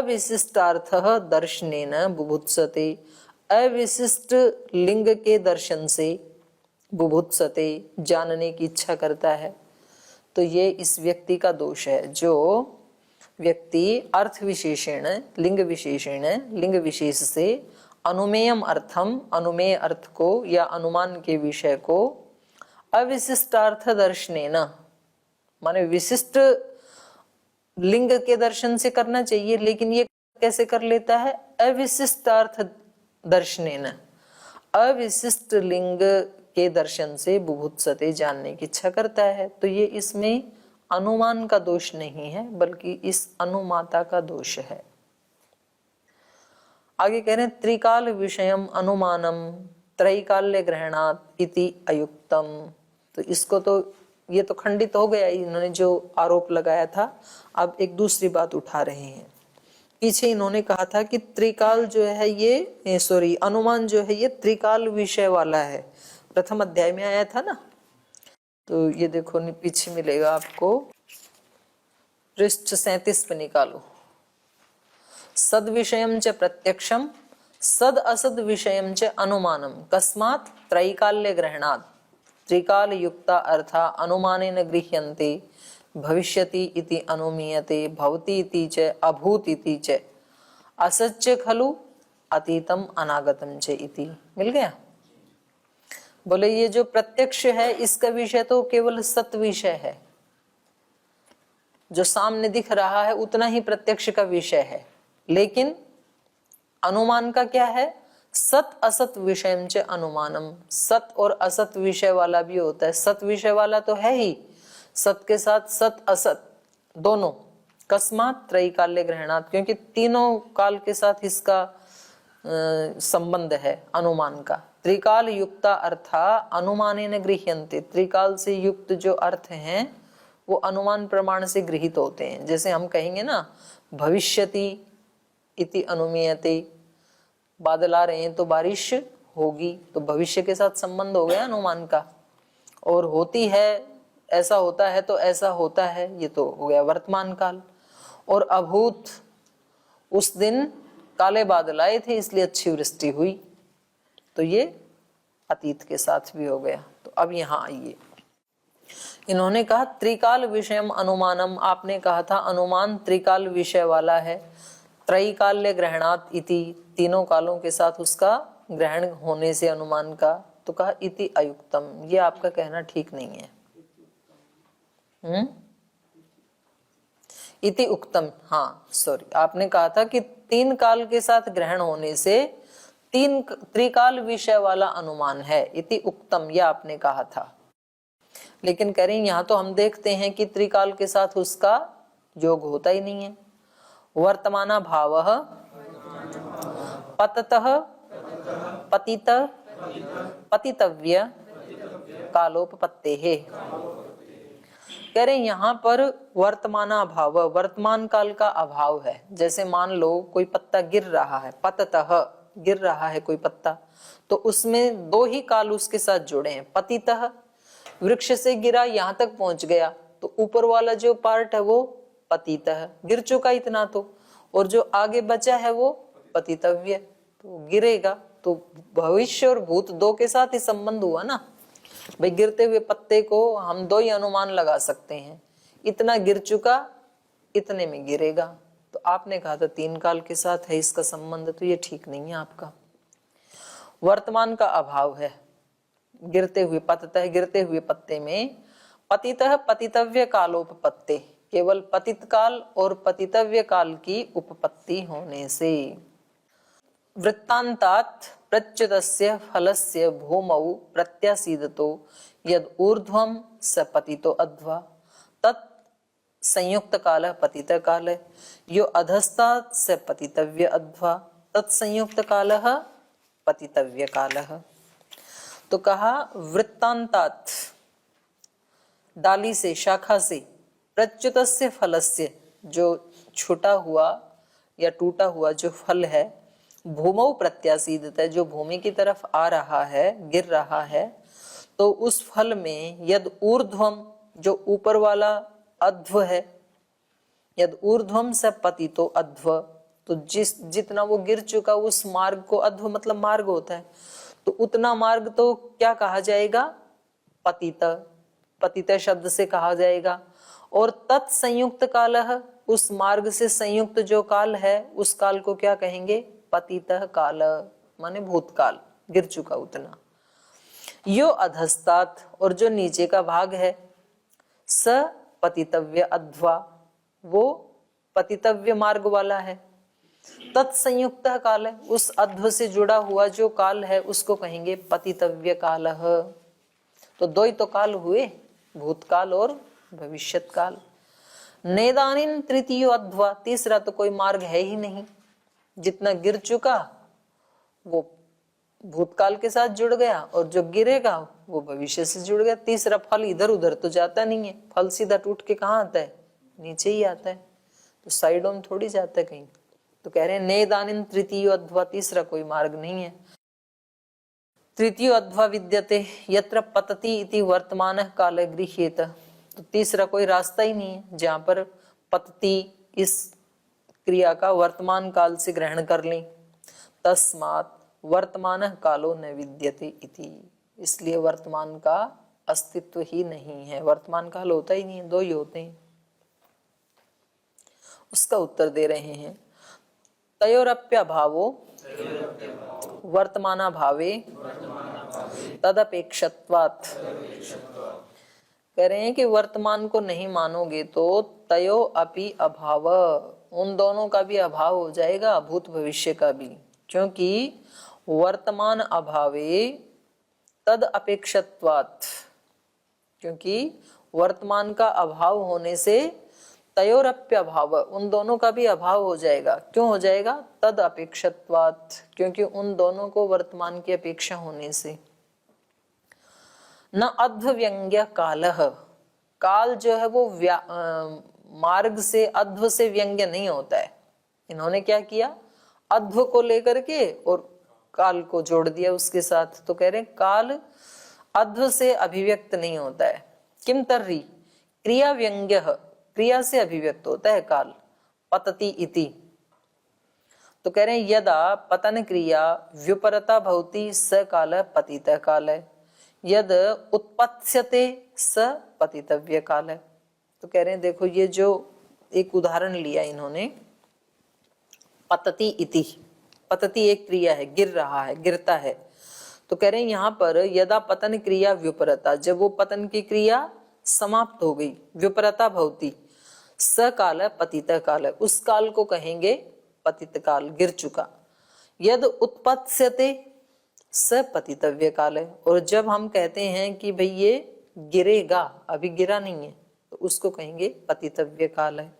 अविशिष्टार्थः दर्शनेन बुभुत्सते, अविशिष्ट लिंग के दर्शन से बुभुत्सते, जानने की इच्छा करता है। तो ये इस व्यक्ति का दोष है, जो व्यक्ति अर्थ विशेषण लिंग विशेषण लिंग विशेष से अनुमेयम अर्थम, अनुमेय अर्थ को या अनुमान के विषय को अविशिष्टार्थ दर्शनेन, माने विशिष्ट लिंग के दर्शन से करना चाहिए, लेकिन ये कैसे कर लेता है? अविशिष्टार्थ दर्शनेन, अविशिष्ट लिंग के दर्शन से बुभुत्सते, जानने की इच्छा करता है। तो ये इसमें अनुमान का दोष नहीं है, बल्कि इस अनुमाता का दोष है। आगे कह रहे हैं त्रिकाल विषयम अनुमानम त्रैकाल्य ग्रहणात् इति अयुक्तम। तो इसको तो ये तो खंडित हो गया, इन्होंने जो आरोप लगाया था। अब एक दूसरी बात उठा रहे हैं। पीछे इन्होंने कहा था कि त्रिकाल जो है ये अनुमान जो है ये त्रिकाल विषय वाला है, प्रथम अध्याय में आया था ना। तो ये देखो पीछे मिलेगा आपको, पृष्ठ 37 पे निकालो। सद विषयम च प्रत्यक्षम सद असद विषयम च अनुमानम कस्मात् त्रैकाल्य ग्रहणात् त्रिकाल युक्ता अर्था अनुमानेन गृह्यन्ते भविष्यति इति अनुमीयते भवति इति च अभूत इति च असच्च खलु अतीतम अनागतम च इति। मिल गया? बोले ये जो प्रत्यक्ष है इसका विषय तो केवल सत विषय है, जो सामने दिख रहा है उतना ही प्रत्यक्ष का विषय है। लेकिन अनुमान का क्या है? सत असत विषयम च अनुमानम, सत और असत विषय वाला भी होता है। सत विषय वाला तो है ही, सत के साथ सत असत दोनों। कस्मात् त्रैकाल्य ग्रहणात्, क्योंकि तीनों काल के साथ इसका संबंध है अनुमान का। त्रिकाल युक्ता अर्था अनुमानेन गृह्यन्ते, त्रिकाल से युक्त जो अर्थ हैं वो अनुमान प्रमाण से गृहीत होते हैं। जैसे हम कहेंगे ना भविष्यति इति अनुमीयते, बादल आ रहे हैं तो बारिश होगी, तो भविष्य के साथ संबंध हो गया अनुमान का। और होती है, ऐसा होता है तो ऐसा होता है, ये तो हो गया वर्तमान काल। और अभूत, उस दिन काले बादल आए थे इसलिए अच्छी वृष्टि हुई, तो ये अतीत के साथ भी हो गया। तो अब यहाँ आइए, इन्होंने कहा त्रिकाल विषयम अनुमानम, आपने कहा था अनुमान त्रिकाल विषय वाला है। त्रैकाल्य ग्रहणात् इति, तीनों कालों के साथ उसका ग्रहण होने से अनुमान का, तो कहा इति अयुक्तम, ये आपका कहना ठीक नहीं है। इति उक्तम, हाँ सॉरी, आपने कहा था कि तीन काल के साथ ग्रहण होने से तीन त्रिकाल विषय वाला अनुमान है, इति उक्तम, यह आपने कहा था। लेकिन कह रहे हैं यहाँ तो हम देखते हैं कि त्रिकाल के साथ उसका योग होता ही नहीं है। वर्तमाना भावः पततः पतित पतितव्य कालोपपत्तेः। कह रहे यहाँ पर वर्तमाना भाव, वर्तमान काल का अभाव है। जैसे मान लो कोई पत्ता गिर रहा है, पततः गिर रहा है कोई पत्ता, तो उसमें दो ही काल उसके साथ जुड़े हैं। पतितः, वृक्ष से गिरा यहाँ तक पहुंच गया, तो ऊपर वाला जो पार्ट है वो पतितः, गिर चुका इतना तो, और जो आगे बचा है वो पतितव्य, तो गिरेगा। तो भविष्य और भूत दो के साथ ही संबंध हुआ ना भाई। गिरते हुए पत्ते को हम दो ही अनुमान लगा सकते हैं, इतना गिर चुका, इतने में गिरेगा। तो आपने कहा था तीन काल के साथ है इसका संबंध, तो ये ठीक नहीं है आपका। वर्तमान का अभाव है, गिरते हुए पततः, गिरते हुए पत्ते में पतितः पतितव्य कालोपपत्ते, केवल पतित काल और पतितव्य काल की उपपत्ति होने से। वृत्तान्तात् प्रच्युतस्य फलस्य भूमौ प्रत्यासीदतो यद ऊर्ध्वं स पतितो अध्वा तत् संयुक्त काल पतित काल, यो अधस्तात् स पतितव्य अध्वा तत् संयुक्त काल पतितव्य काल। तो कहा वृत्तान्तात्, डाली से, शाखा से, प्रच्युतस्य फलस्य, जो छूटा हुआ या टूटा हुआ जो फल है, भूमौ प्रत्यासीदत, जो भूमि की तरफ आ रहा है, गिर रहा है, तो उस फल में यद ऊर्ध्वम, जो ऊपर वाला अध्व है, यद ऊर्ध्वम स पतितो अध्व, तो जितना वो गिर चुका उस मार्ग को, अध्व मतलब मार्ग होता है, तो उतना मार्ग तो क्या कहा जाएगा? पतित। पतित शब्द से कहा जाएगा। और तत्संयुक्त कालः, उस मार्ग से संयुक्त जो काल है उस काल को क्या कहेंगे? पतितः काल, माने भूतकाल, गिर चुका उतना। यो अधस्तात, और जो नीचे का भाग है, स पतितव्य अध्वा, वो पतितव्य मार्ग वाला है। तत्संयुक्त काल है, उस अध्व से जुड़ा हुआ जो काल है उसको कहेंगे पतितव्य कालः। तो दो ही तो काल हुए, भूतकाल और भविष्यत काल। नेदानिन तृतीयो अध्वा, तीसरा तो कोई मार्ग है ही नहीं। जितना गिर चुका वो भूतकाल के साथ जुड़ गया, और जो गिरेगा वो भविष्य से जुड़ गया। तीसरा फल इधर उधर तो जाता नहीं है, फल सीधा टूट के कहाँ आता है? नीचे ही आता है, तो साइडों में थोड़ी जाता है कहीं। तो कह रहे हैं नेदानिन तृतीयो अध्वा, तीसरा कोई मार्ग नहीं है। तृतीयो अध्वा विद्यते यत्र पतति इति वर्तमान काल गृह्येत, तो तीसरा कोई रास्ता ही नहीं है जहां पर पतति इस क्रिया का वर्तमान काल से ग्रहण कर लें। तस्मात् वर्तमान कालो न विद्यते इति, इसलिए वर्तमान का अस्तित्व ही नहीं है। वर्तमान काल होता ही नहीं है, दो ही होते हैं। उसका उत्तर दे रहे हैं, तयोरप्यभावो वर्तमाना भावे तदपेक्षत्वात्। कह रहे हैं कि वर्तमान को नहीं मानोगे तो तयो अपि अभाव, उन दोनों का भी अभाव हो जाएगा, भूत भविष्य का भी। क्योंकि वर्तमान अभावे तद अपेक्षत्वात्, क्योंकि वर्तमान का अभाव होने से तयोरप्य अभाव, उन दोनों का भी अभाव हो जाएगा। क्यों हो जाएगा? तद अपेक्षत्वात्, क्योंकि उन दोनों को वर्तमान की अपेक्षा होने से। न अध्व व्यंग्य कालः, काल जो है वो मार्ग से, अध्व से व्यंग्य नहीं होता है। इन्होंने क्या किया? अध्व को लेकर के और काल को जोड़ दिया उसके साथ। तो कह रहे हैं काल अध्व से अभिव्यक्त नहीं होता है। किम तर्हि क्रिया व्यंग्य, क्रिया से अभिव्यक्त होता है काल। पतति इति, तो कह रहे हैं यदा पतन क्रिया व्युपरता भवति स काल पतितः काल है, यद उत्पत्स्यते स पतितव्य काल है। तो कह रहे हैं देखो, ये जो एक उदाहरण लिया इन्होंने, पतति इति, पतति एक क्रिया है, गिर रहा है, गिरता है। तो कह रहे हैं यहाँ पर यदा पतन क्रिया व्युपरता, जब वो पतन की क्रिया समाप्त हो गई, व्युपरता भवति स काल पतितः काल, उस काल को कहेंगे पतित काल, गिर चुका। यद उत्पत्स्यते स पतितव्य काल है, और जब हम कहते हैं कि भाई ये गिरेगा, अभी गिरा नहीं है, तो उसको कहेंगे पतितव्य काल है।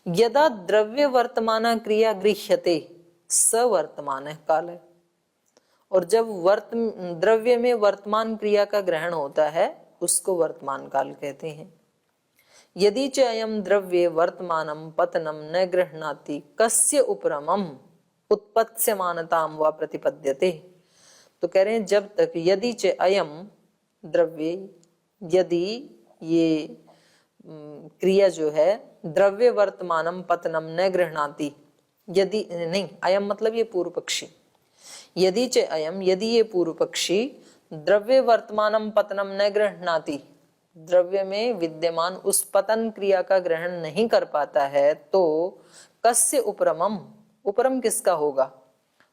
यदा द्रव्य वर्तमान क्रिया गृह्यते स वर्तमान काल है, और जब द्रव्य में वर्तमान क्रिया का ग्रहण होता है उसको वर्तमान काल कहते हैं। यदि च अयम द्रव्ये वर्तमानम पतनम न गृह्णाति कस्य उपरमम उत्पत्स्यमानताम व प्रतिपद्यते। तो कह रहे हैं जब तक यदि च अयम द्रव्य, यदि ये क्रिया जो है द्रव्य वर्तमानम पतनम न गृह्णाति, यदि नहीं, अयम मतलब ये पूर्व पक्षी, यदि च अयम, यदि ये पूर्व पक्षी द्रव्य वर्तमानम पतनम न गृह्णाति, द्रव्य में विद्यमान उस पतन क्रिया का ग्रहण नहीं कर पाता है, तो कस्य उपरमम, उपरम किसका होगा,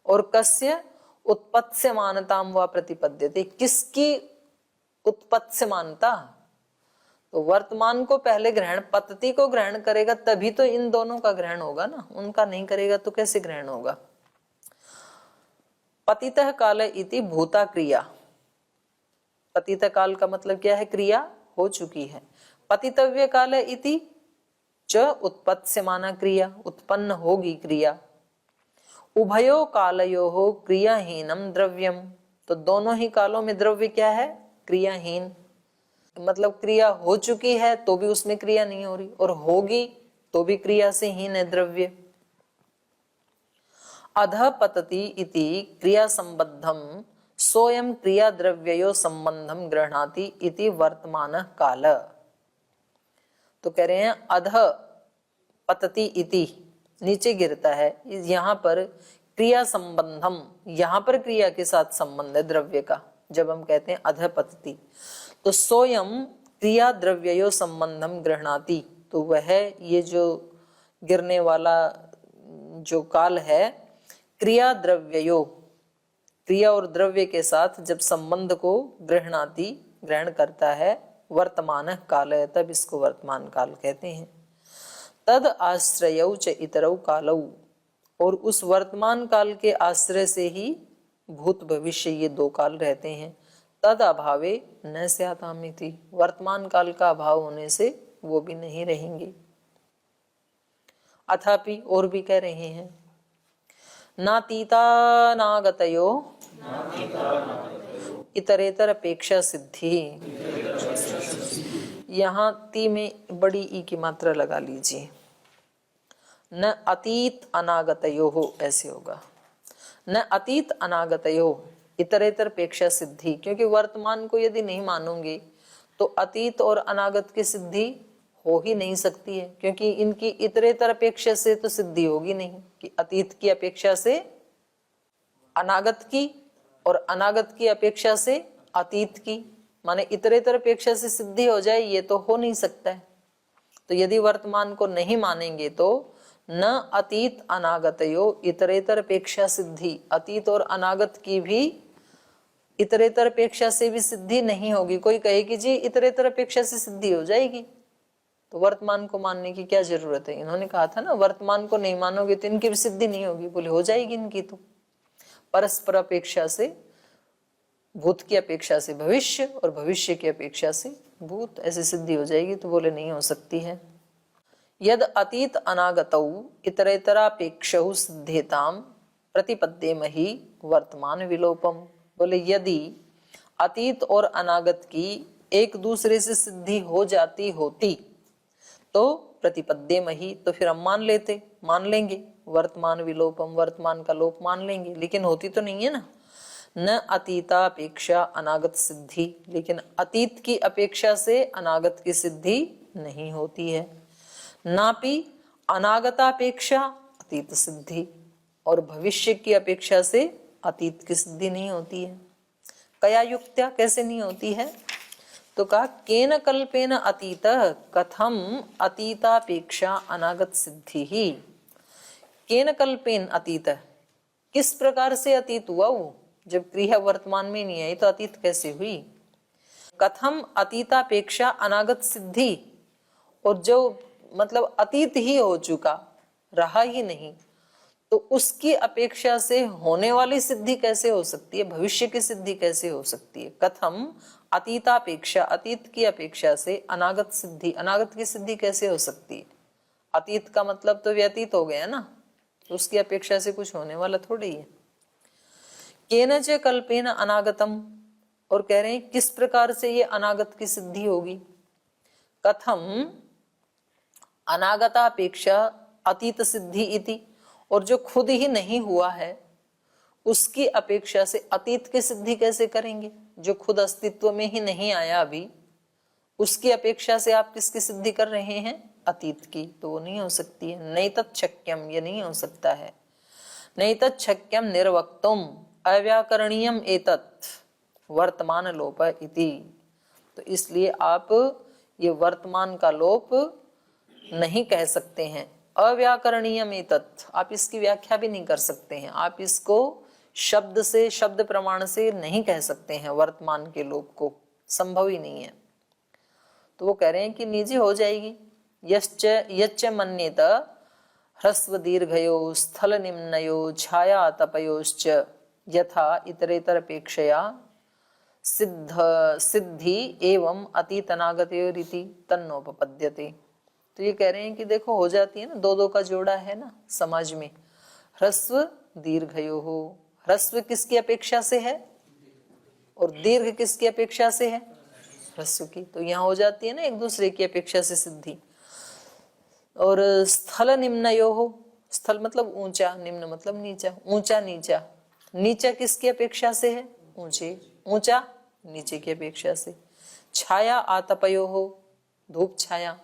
और कस्य उत्पत्स्यमानताम व प्रतिपद्यते, किसकी उत्पत्स्यमानता, तो वर्तमान को पहले ग्रहण, पतति को ग्रहण करेगा तभी तो इन दोनों का ग्रहण होगा ना, उनका नहीं करेगा तो कैसे ग्रहण होगा। पतितः काल इति भूता क्रिया, पतित काल का मतलब क्या है? क्रिया हो चुकी है। पतितव्य काल इति च उत्पत्स्यमाना क्रिया, उत्पन्न होगी क्रिया। उभयो कालयोः क्रियाहीनम द्रव्यम, तो दोनों ही कालों में द्रव्य क्या है? क्रियाहीन, मतलब क्रिया हो चुकी है तो भी उसमें क्रिया नहीं हो रही, और होगी तो भी क्रिया से हीन है द्रव्य। अधः पतति इति क्रिया संबद्धम सोयम क्रिया द्रव्ययो संबंधम गृह्णाति इति वर्तमान काल। तो कह रहे हैं अधः पतति इति, नीचे गिरता है। यहाँ पर क्रिया संबंधम, यहाँ पर क्रिया के साथ संबंध है द्रव्य का। जब हम कहते हैं अधपतति, तो सोयम क्रिया द्रव्यो संबंधम गृह्णाति, तो वह ये जो गिरने वाला जो काल है, क्रिया द्रव्यो, क्रिया और द्रव्य के साथ जब संबंध को गृह्णाति, ग्रहण करता है, वर्तमान काल है, तब इसको वर्तमान काल कहते हैं। तद आश्रयौ च इतरौ कालौ, और उस वर्तमान काल के आश्रय से ही भूत भविष्य ये दो काल रहते हैं। तद अभावे न स्यातामिति, वर्तमान काल का अभाव होने से वो भी नहीं रहेंगे। अथापि और भी कह रहे हैं, नातीता नागतयो इतरेतर अपेक्षा सिद्धि। यहाँ ती में बड़ी ई की मात्रा लगा लीजिए, न अतीत अनागतयो हो, ऐसे होगा, न अतीत अनागतयो इतरेतर अपेक्षा सिद्धि, क्योंकि वर्तमान को यदि नहीं मानोगे तो अतीत और अनागत की सिद्धि हो ही नहीं सकती है, क्योंकि इनकी इतरेतर अपेक्षा से तो सिद्धि होगी नहीं, कि अतीत की अपेक्षा से अनागत की और अनागत की अपेक्षा से अतीत की, माने इतरेतर अपेक्षा से सिद्धि हो जाए, ये तो हो नहीं सकता है। तो यदि वर्तमान को नहीं मानेंगे तो न अतीत अनागतयो इतरेतर अपेक्षा सिद्धि, अतीत और अनागत की भी इतरेतर अपेक्षा से भी सिद्धि नहीं होगी। कोई कहे कि जी इतरेतर अपेक्षा से सिद्धि हो जाएगी, तो वर्तमान को मानने की क्या जरूरत है। इन्होंने कहा था ना, वर्तमान को नहीं मानोगे तो इनकी भी सिद्धि नहीं होगी। बोले हो जाएगी इनकी तो, परस्पर अपेक्षा से भूत की अपेक्षा से भविष्य और भविष्य की अपेक्षा से भूत, ऐसी सिद्धि हो जाएगी। तो बोले नहीं हो सकती है। यद अतीत अनागतौ इतरेतरापेक्षौ सिद्धेताम प्रतिपद्येमहि वर्तमान विलोपम, बोले यदि अतीत और अनागत की एक दूसरे से सिद्धि हो जाती होती तो प्रतिपद्येमहि, तो फिर हम मान लेंगे वर्तमान विलोपम, वर्तमान का लोप मान लेंगे, लेकिन होती तो नहीं है ना। न अतीतापेक्षा अनागत सिद्धि, लेकिन अतीत की अपेक्षा से अनागत की सिद्धि नहीं होती है। नापि अनागतापेक्षा अतीत सिद्धि, और भविष्य की अपेक्षा से अतीत की सिद्धि नहीं होती है। कया युक्त्या, कैसे नहीं होती है, तो कहा केन कल्पेन अतीत कथम अतीतापेक्षा अनागत सिद्धि ही। केन कल्पेन अतीत, किस प्रकार से अतीत हुआ वो, जब क्रिया वर्तमान में नहीं आई तो अतीत कैसे हुई। कथम अतीतापेक्षा अनागत सिद्धि, और जो मतलब अतीत ही हो चुका, रहा ही नहीं, तो उसकी अपेक्षा से होने वाली सिद्धि कैसे हो सकती है, भविष्य की सिद्धि कैसे हो सकती है। कथम अतीतापेक्षा, अतीत की अपेक्षा से अनागत सिद्धि, अनागत की सिद्धि कैसे हो सकती है। अतीत का मतलब तो व्यतीत हो गया ना, तो उसकी अपेक्षा से कुछ होने वाला थोड़ी है। केनच कल्पेन अनागतम, और कह रहे हैं किस प्रकार से ये अनागत की सिद्धि होगी। कथम अनागतापेक्षा अतीत सिद्धि इति, और जो खुद ही नहीं हुआ है उसकी अपेक्षा से अतीत की सिद्धि कैसे करेंगे। जो खुद अस्तित्व में ही नहीं आया अभी, उसकी अपेक्षा से आप किसकी सिद्धि कर रहे हैं, अतीत की, तो वो नहीं हो सकती है। नहीं तच्छक्यम, ये नहीं हो सकता है। नहीं तच्छक्यम निर्वक्तुम अव्याकरणीयम एतत् वर्तमान लोप इति, तो इसलिए आप ये वर्तमान का लोप नहीं कह सकते हैं। अव्याकरणीयम एतत्, आप इसकी व्याख्या भी नहीं कर सकते हैं, आप इसको शब्द से, शब्द प्रमाण से नहीं कह सकते हैं वर्तमान के लोप को, संभव ही नहीं है। तो वो कह रहे हैं कि निजी हो जाएगी। यच्च मन्येत ह्रस्व दीर्घयो स्थल निम्नयो छाया तपयोश्च यथा इतरेतर अपेक्षया सिद्धि एवं अतीतनागतयोरिति तन्नोपपद्यते। तो ये कह रहे हैं कि देखो हो जाती है ना, दो दो का जोड़ा है ना समाज में, ह्रस्व दीर्घयो हो, ह्रस्व किसकी अपेक्षा से है और दीर्घ किसकी अपेक्षा से है, ह्रस्व की, तो यहाँ हो जाती है ना एक दूसरे की अपेक्षा से सिद्धि। और स्थल निम्नयो हो, स्थल मतलब ऊंचा, निम्न मतलब नीचा, ऊंचा नीचा, नीचा किसकी अपेक्षा से है, ऊंचे, ऊंचा नीचे की अपेक्षा से। छाया आतपयो हो, धूप छाया,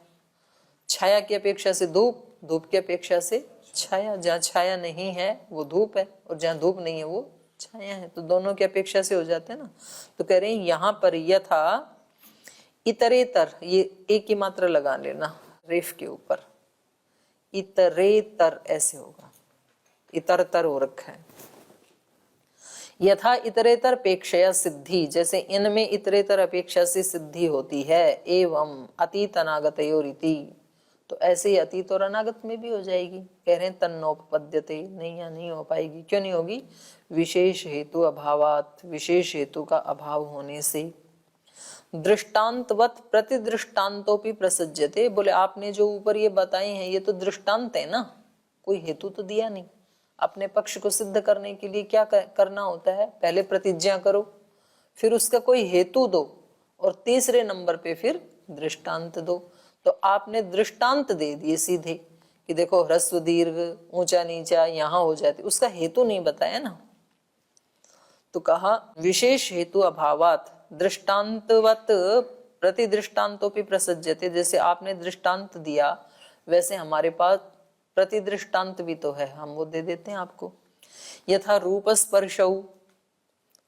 छाया की अपेक्षा से धूप, धूप की अपेक्षा से छाया, जहाँ छाया नहीं है वो धूप है, और जहाँ धूप नहीं है वो छाया है, तो दोनों की अपेक्षा से हो जाते हैं ना। तो कह रहे हैं यहाँ पर यथा इतरेतर, ये एक की मात्रा लगा लेना रेफ के ऊपर, इतरेतर ऐसे होगा, इतरतर हो रखा है। यथा इतरेतर अपेक्षया सिद्धि, जैसे इनमें इतरेतर अपेक्षा से सिद्धि होती है, एवं अतीत अनागतयोरिति, तो ऐसे ही अतीत और अनागत में भी हो जाएगी। कह रहे हैं तन्नोपपद्यते, नहीं, या नहीं हो पाएगी। क्यों नहीं होगी? विशेष हेतु अभावात, विशेष हेतु का अभाव होने से। दृष्टांतवत प्रतिदृष्टांतोपि प्रसज्यते, बोले आपने जो ऊपर ये बताए हैं ये तो दृष्टांत है ना, कोई हेतु तो दिया नहीं। अपने पक्ष को सिद्ध करने के लिए क्या करना होता है? पहले प्रतिज्ञा करो, फिर उसका कोई हेतु दो, और तीसरे नंबर पे फिर दृष्टांत दो। तो आपने दृष्टांत दे दिए सीधे कि देखो ह्रस्व दीर्घ ऊंचा नीचा यहाँ हो जाती, उसका हेतु नहीं बताया ना। तो कहा विशेष हेतु अभावात दृष्टांतवत प्रतिदृष्टांतोपि प्रसज्यते, जैसे आपने दृष्टांत दिया वैसे हमारे पास प्रतिदृष्टांत भी तो है, हम वो दे देते हैं आपको। यथा रूप स्पर्शौ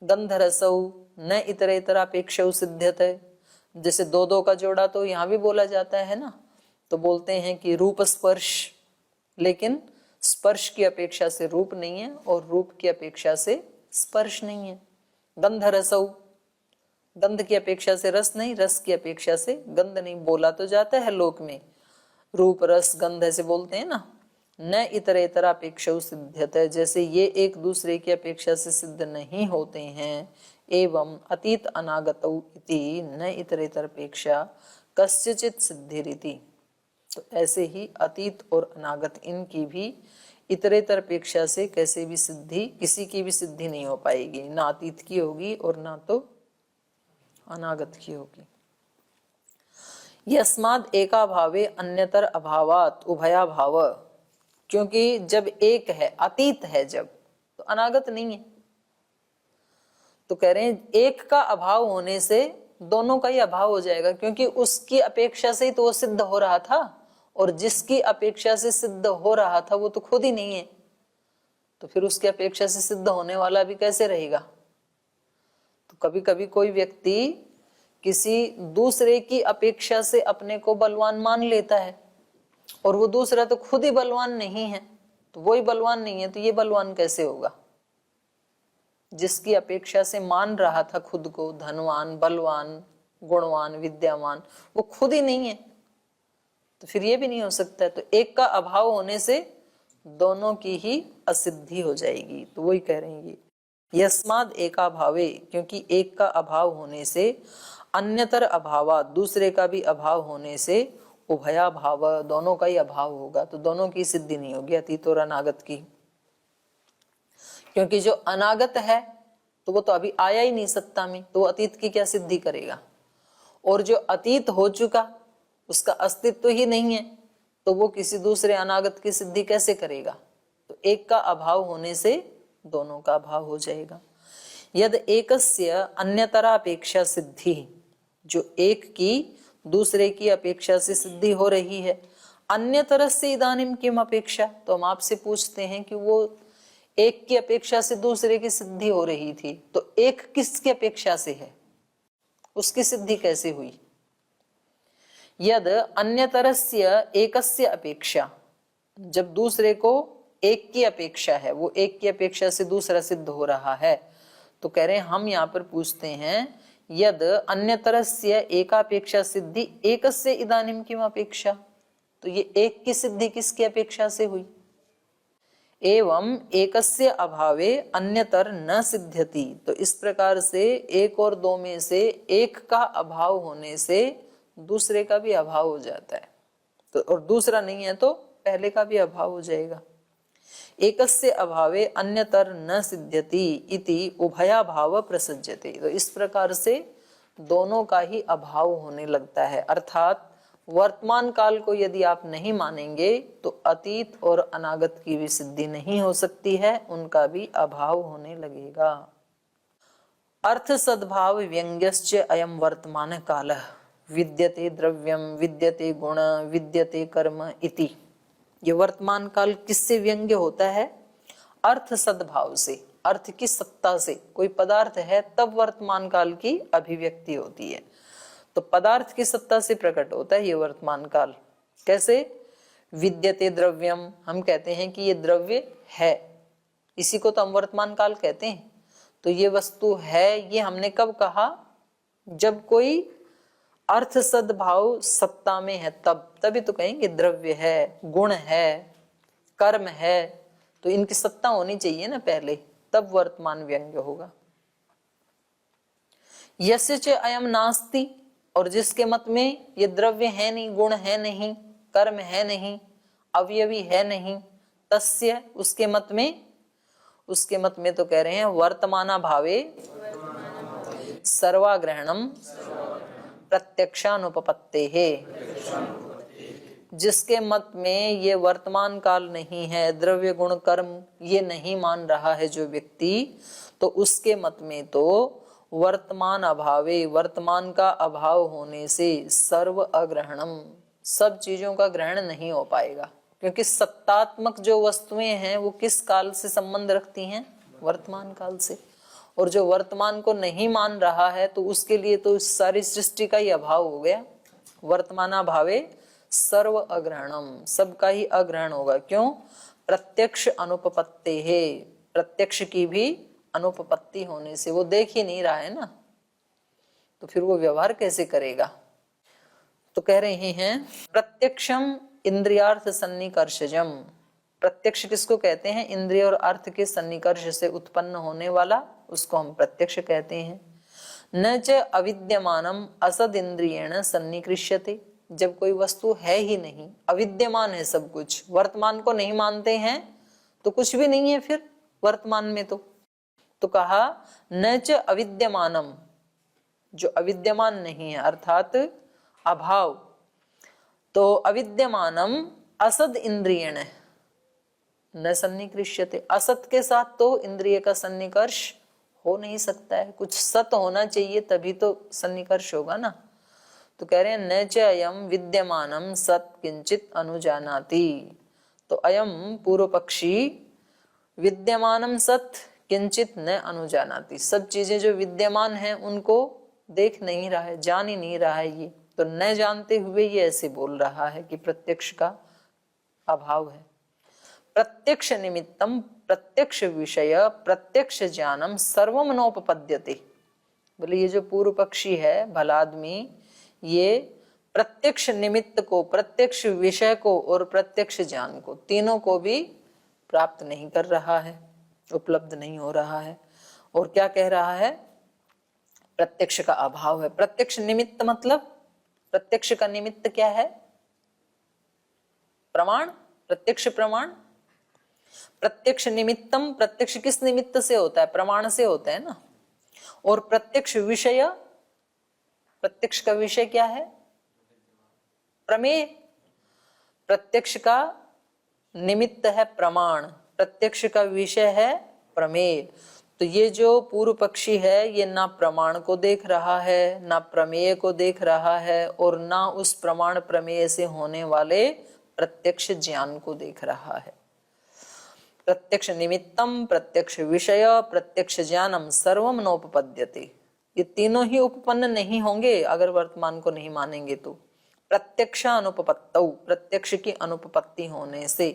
गंधरसौ न इतरेतरापेक्षौ सिद्ध्यते, जैसे दो दो का जोड़ा तो यहाँ भी बोला जाता है ना, तो बोलते हैं कि रूप स्पर्श, लेकिन स्पर्श की अपेक्षा से रूप नहीं है और रूप की अपेक्षा से स्पर्श नहीं है। गंध रसौ, गंध की अपेक्षा से रस नहीं, रस की अपेक्षा से गंध नहीं, बोला तो जाता है लोक में रूप रस गंध ऐसे बोलते हैं ना। न इतरेतर अपेक्षा सिद्ध्यते, जैसे ये एक दूसरे की अपेक्षा से सिद्ध नहीं होते हैं। एवं अतीत अनागतौ इति न इतरेतर अपेक्षा कस्यचित सिद्धिरिति, तो ऐसे ही अतीत और अनागत इनकी भी इतरेतर अपेक्षा से कैसे भी सिद्धि, किसी की भी सिद्धि नहीं हो पाएगी, ना अतीत की होगी और ना तो अनागत की होगी। यस्माद् एका भावे अन्यतर अभावात उभया भाव, क्योंकि जब एक है अतीत है जब, तो अनागत नहीं है। तो कह रहे हैं एक का अभाव होने से दोनों का ही अभाव हो जाएगा, क्योंकि उसकी अपेक्षा से ही तो वो सिद्ध हो रहा था, और जिसकी अपेक्षा से सिद्ध हो रहा था वो तो खुद ही नहीं है, तो फिर उसकी अपेक्षा से सिद्ध होने वाला भी कैसे रहेगा? तो कभी कभी कोई व्यक्ति किसी दूसरे की अपेक्षा से अपने को बलवान मान लेता है, और वो दूसरा तो खुद ही बलवान नहीं है, तो वो ही बलवान नहीं है तो ये बलवान कैसे होगा? जिसकी अपेक्षा से मान रहा था खुद को धनवान, बलवान, गुणवान, विद्यावान, वो खुद ही नहीं है, तो फिर ये भी नहीं हो सकता है। तो एक का अभाव होने से दोनों की ही असिद्धि हो जाएगी। तो वही कह रहे हैं ये यस्माद् एका भावे, क्योंकि एक का अभाव होने से, अन्यतर अभावा, दूसरे का भी अभाव होने से, उभया भाव, दोनों का ही अभाव होगा, तो दोनों की सिद्धि नहीं होगी, अतीत और अनागत की। क्योंकि जो अनागत है तो वो तो अभी आया ही नहीं सत्ता में, तो वो अतीत की क्या सिद्धि करेगा? और जो अतीत हो चुका उसका अस्तित्व ही नहीं है, तो वो किसी दूसरे अनागत की सिद्धि कैसे करेगा? तो एक का अभाव होने से दोनों का अभाव हो जाएगा। यद एकस्य अन्यतरापेक्षा सिद्धि, जो एक की दूसरे की अपेक्षा से सिद्धि हो रही है, अन्यतर से इदानीम किम अपेक्षा, तो हम आपसे पूछते हैं कि वो एक की अपेक्षा से दूसरे की सिद्धि हो रही थी, तो एक किसकी अपेक्षा से है, उसकी सिद्धि कैसे हुई? यद अन्यतरस्य एकस्य अपेक्षा, जब दूसरे को एक की अपेक्षा है, वो एक की अपेक्षा से दूसरा सिद्ध हो रहा है, तो कह रहे हैं हम यहाँ पर पूछते हैं यद अन्यतरस्य एकापेक्षा सिद्धि एकस्य इदानीम किम अपेक्षा, तो ये एक की सिद्धि किसकी अपेक्षा से हुई? एवं एकस्य अभावे अन्यतर न सिद्ध्यति, तो इस प्रकार से एक और दो में से एक का अभाव होने से दूसरे का भी अभाव हो जाता है, तो और दूसरा नहीं है तो पहले का भी अभाव हो जाएगा। एकस्य अभावे अन्यतर न सिद्ध्यति इति उभया भाव प्रसज्यते, तो इस प्रकार से दोनों का ही अभाव होने लगता है। अर्थात वर्तमान काल को यदि आप नहीं मानेंगे तो अतीत और अनागत की भी सिद्धि नहीं हो सकती है, उनका भी अभाव होने लगेगा। अर्थ सद्भाव व्यंग्यश्च अयम वर्तमान कालः विद्यते द्रव्यम विद्यते गुण विद्यते कर्म इति। ये वर्तमान काल किससे व्यंग्य होता है? अर्थ सद्भाव से, अर्थ की सत्ता से। कोई पदार्थ है तब वर्तमान काल की अभिव्यक्ति होती है, तो पदार्थ की सत्ता से प्रकट होता है ये वर्तमान काल। कैसे? विद्यते द्रव्यम, हम कहते हैं कि ये द्रव्य है, इसी को तो हम वर्तमान काल कहते हैं। तो ये वस्तु है, ये हमने कब कहा? जब कोई अर्थ सद्भाव सत्ता में है तब, तभी तो कहेंगे द्रव्य है, गुण है, कर्म है, तो इनकी सत्ता होनी चाहिए ना पहले, तब वर्तमान व्यंग्य होगा। यस्य च अयम नास्ति, और जिसके मत में ये द्रव्य है नहीं, गुण है नहीं, कर्म है नहीं, अवयवी है नहीं, तस्य, उसके मत में, उसके मत में तो कह रहे हैं वर्तमाना भावे सर्वाग्रहणम प्रत्यक्षानुपपत्ते है। जिसके मत में ये वर्तमान काल नहीं है, द्रव्य गुण कर्म ये नहीं मान रहा है जो व्यक्ति, तो उसके मत में तो वर्तमान अभावे, वर्तमान का अभाव होने से सर्व अग्रहणम, सब चीजों का ग्रहण नहीं हो पाएगा। क्योंकि सत्तात्मक जो वस्तुएं हैं वो किस काल से संबंध रखती हैं? वर्तमान काल से। और जो वर्तमान को नहीं मान रहा है तो उसके लिए तो सारी सृष्टि का ही अभाव हो गया। वर्तमाना भावे सर्व अग्रहणम, सबका ही अग्रहण होगा। क्यों? प्रत्यक्ष अनुपपत्ति है, प्रत्यक्ष की भी अनुपपत्ति होने से, वो देख ही नहीं रहा है ना, तो फिर वो व्यवहार कैसे करेगा? तो कह रहे हैं प्रत्यक्षम इंद्रियार्थ सन्निकर्षजम। प्रत्यक्ष किसको कहते हैं? इंद्रिय और अर्थ के सन्निकर्ष से उत्पन्न होने वाला, उसको हम प्रत्यक्ष कहते हैं। न च अविद्यमानम असद इंद्रियेण सन्निकृष्यते, जब कोई वस्तु है ही नहीं, अविद्यमान है सब कुछ, वर्तमान को नहीं मानते हैं तो कुछ भी नहीं है फिर वर्तमान में। तो कहा न च अविद्यमानम, जो अविद्यमान नहीं है अर्थात अभाव, तो अविद्यमानम असद इंद्रियेण न सन्निकृष्यते, असत के साथ तो इंद्रिय का सन्निकर्ष हो नहीं सकता है, कुछ सत होना चाहिए तभी तो सन्निकर्ष होगा ना। तो कह रहे हैं न च अयम विद्यमानम सत किंचित अनुजानाति, तो अयम पूर्व पक्षी विद्यमानम सत किंचित न अनुजानाति, सब चीजें जो विद्यमान हैं उनको देख नहीं रहा है, जान ही नहीं रहा है। ये तो न जानते हुए ये ऐसे बोल रहा है कि प्रत्यक्ष का अभाव है। प्रत्यक्ष निमित्तम प्रत्यक्ष विषय प्रत्यक्ष ज्ञानम सर्वम नोपपद्यते। बोले ये जो पूर्व पक्षी है भला आदमी, ये प्रत्यक्ष निमित्त को, प्रत्यक्ष विषय को और प्रत्यक्ष ज्ञान को, तीनों को भी प्राप्त नहीं कर रहा है, उपलब्ध नहीं हो रहा है। और क्या कह रहा है? प्रत्यक्ष का अभाव है। प्रत्यक्ष निमित्त मतलब, प्रत्यक्ष का निमित्त क्या है? प्रमाण, प्रत्यक्ष प्रमाण। प्रत्यक्ष निमित्तम, प्रत्यक्ष किस निमित्त से होता है? प्रमाण से होता है ना। और प्रत्यक्ष विषय, प्रत्यक्ष का विषय क्या है? प्रमेय। प्रत्यक्ष का निमित्त है प्रमाण, प्रत्यक्ष का विषय है प्रमेय। तो ये जो पूर्व पक्षी है ये ना प्रमाण को देख रहा है, ना प्रमेय को देख रहा है, और ना उस प्रमाण प्रमेय से होने वाले प्रत्यक्ष ज्ञान को देख रहा है। प्रत्यक्ष निमित्तम प्रत्यक्ष विषय प्रत्यक्ष ज्ञानम सर्वम नोपपद्यते, ये तीनों ही उपपन्न नहीं होंगे अगर वर्तमान को नहीं मानेंगे तो। प्रत्यक्ष अनुपपत्तौ, प्रत्यक्ष की अनुपपत्ति होने से,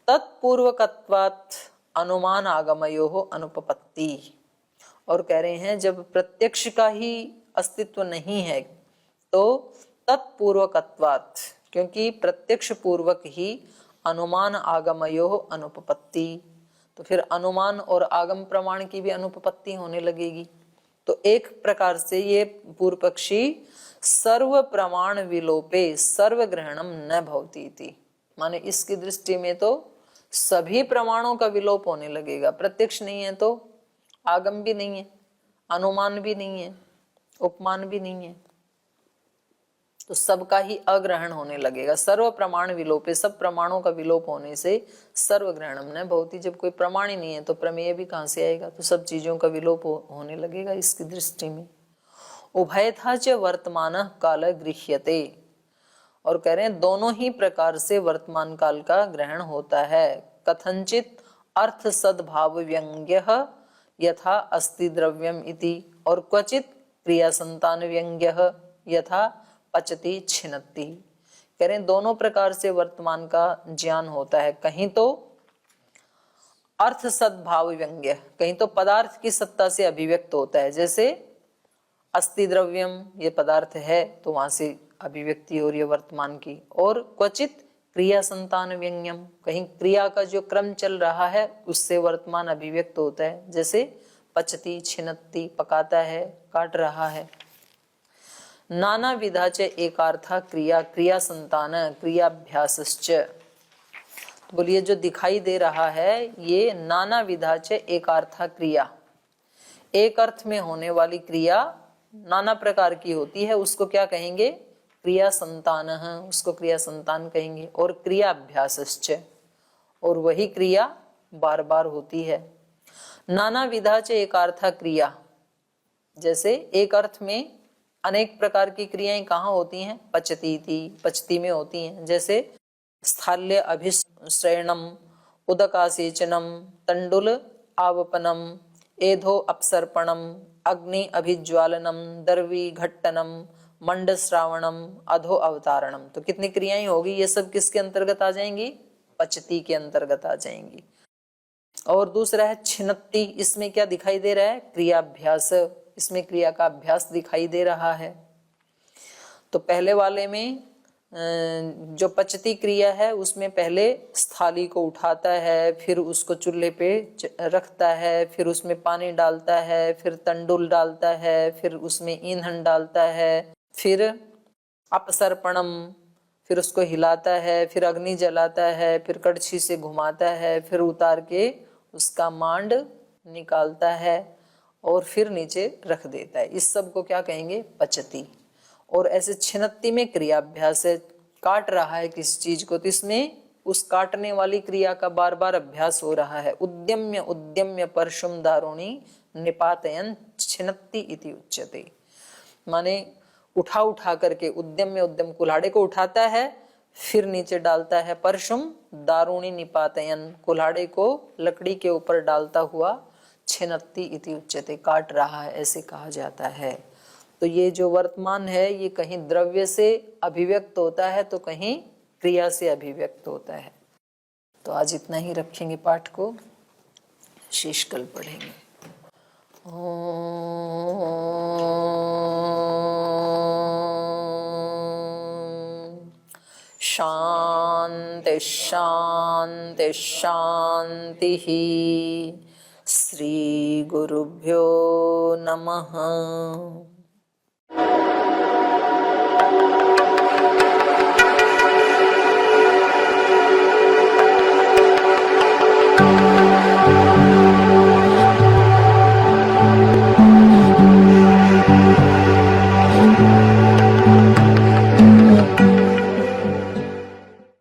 तत्पूर्वकत्वात् अनुमान आगमयोः अनुपपत्ति। और कह रहे हैं जब प्रत्यक्ष का ही अस्तित्व नहीं है तो तत्पूर्वकत्वात्, क्योंकि प्रत्यक्ष पूर्वक ही अनुमान आगमयोः अनुपपत्ति, तो फिर अनुमान और आगम प्रमाण की भी अनुपपत्ति होने लगेगी। तो एक प्रकार से ये पूर्व पक्षी सर्व प्रमाण विलोपे सर्व ग्रहणम न भवति इति, माने इसकी दृष्टि में तो सभी प्रमाणों का विलोप होने लगेगा। प्रत्यक्ष नहीं है तो आगम भी नहीं है, अनुमान भी नहीं है, उपमान भी नहीं है, तो सबका ही अग्रहण होने लगेगा। सर्व प्रमाण विलोपे, सब प्रमाणों का विलोप होने से सर्व ग्रहणम न भवति, जब कोई प्रमाण ही नहीं है तो प्रमेय भी कहां से आएगा, तो सब चीजों का विलोप होने लगेगा इसकी दृष्टि में। उभयथा च वर्तमान काल गृह्यते, और कह रहे हैं दोनों ही प्रकार से वर्तमान काल का ग्रहण होता है। कथंचित अर्थ सद्भाव व्यंग्य यथा अस्ति द्रव्यम इति, और क्वचित क्रिया संतान व्यंग्य यथा पचति छिन्नति। कह रहे हैं दोनों प्रकार से वर्तमान का ज्ञान होता है। कहीं तो अर्थ सद्भाव व्यंग्य, कहीं तो पदार्थ की सत्ता से अभिव्यक्त होता है, जैसे अस्ति द्रव्यम ये पदार्थ है तो वहां से अभिव्यक्ति हो रही है वर्तमान की। और क्वचित क्रिया संतान व्यंग्यम, कहीं क्रिया का जो क्रम चल रहा है उससे वर्तमान अभिव्यक्त होता है, जैसे पचती छिन्नति पकाता है, काट रहा है। नाना विधा च एकार्था क्रिया क्रिया संतान क्रियाभ्यासश्च। बोलिए जो दिखाई दे रहा है ये नाना विधा च एकार्था क्रिया, एक अर्थ में होने वाली क्रिया नाना प्रकार की होती है, उसको क्या कहेंगे? क्रिया संतान, उसको क्रिया संतान कहेंगे। और क्रियाभ्यासश्च, और वही क्रिया बार बार होती है। नाना विधा च एकार्था क्रिया, जैसे एक अर्थ में अनेक प्रकार की क्रियाएं कहाँ होती हैं? पचती थी, पचती में होती हैं, जैसे स्थाल्य अभिश्रयणम, उदकासेचनम, तंडुल आवपनम, एधो अपसर्पणम, अग्नि अभिज्वालनम, दर्वी घट्टनम, मंड श्रावणम, अधो अवतारणम। तो कितनी क्रियाएं होगी? ये सब किसके अंतर्गत आ जाएंगी? पचती के अंतर्गत आ जाएंगी। और दूसरा है छिन्नति, इसमें क्या दिखाई दे रहा है? क्रियाभ्यास, इसमें क्रिया का अभ्यास दिखाई दे रहा है। तो पहले वाले में जो पचती क्रिया है उसमें पहले स्थाली को उठाता है, फिर उसको चूल्हे पे रखता है, फिर उसमें पानी डालता है, फिर तंडुल डालता है, फिर उसमें ईंधन डालता है, फिर अपसर्पणम, फिर उसको हिलाता है, फिर अग्नि जलाता है, फिर कड़छी से घुमाता है, फिर उतार के उसका मांड निकालता है और फिर नीचे रख देता है। इस सब को क्या कहेंगे? पचती। और ऐसे छिन्नति में क्रियाभ्यास है, काट रहा है किसी चीज को तो इसमें उस काटने वाली क्रिया का बार बार अभ्यास हो रहा है। उद्यम्य उद्यम्य परशुम दारुणी निपातयन छिन्नति इति उच्यते। माने उठा उठा करके उद्यम्य उद्यम कुल्हाड़े को उठाता है, फिर नीचे डालता है। परशुम दारुणी निपातयन, कुल्हाड़े को लकड़ी के ऊपर डालता हुआ छिन्नति इति उच्यते, काट रहा है, ऐसे कहा जाता है। तो ये जो वर्तमान है ये कहीं द्रव्य से अभिव्यक्त होता है तो कहीं क्रिया से अभिव्यक्त होता है। तो आज इतना ही रखेंगे पाठ को, शेष कल पढ़ेंगे। शांति शांति शांति। श्री गुरुभ्यो नमः।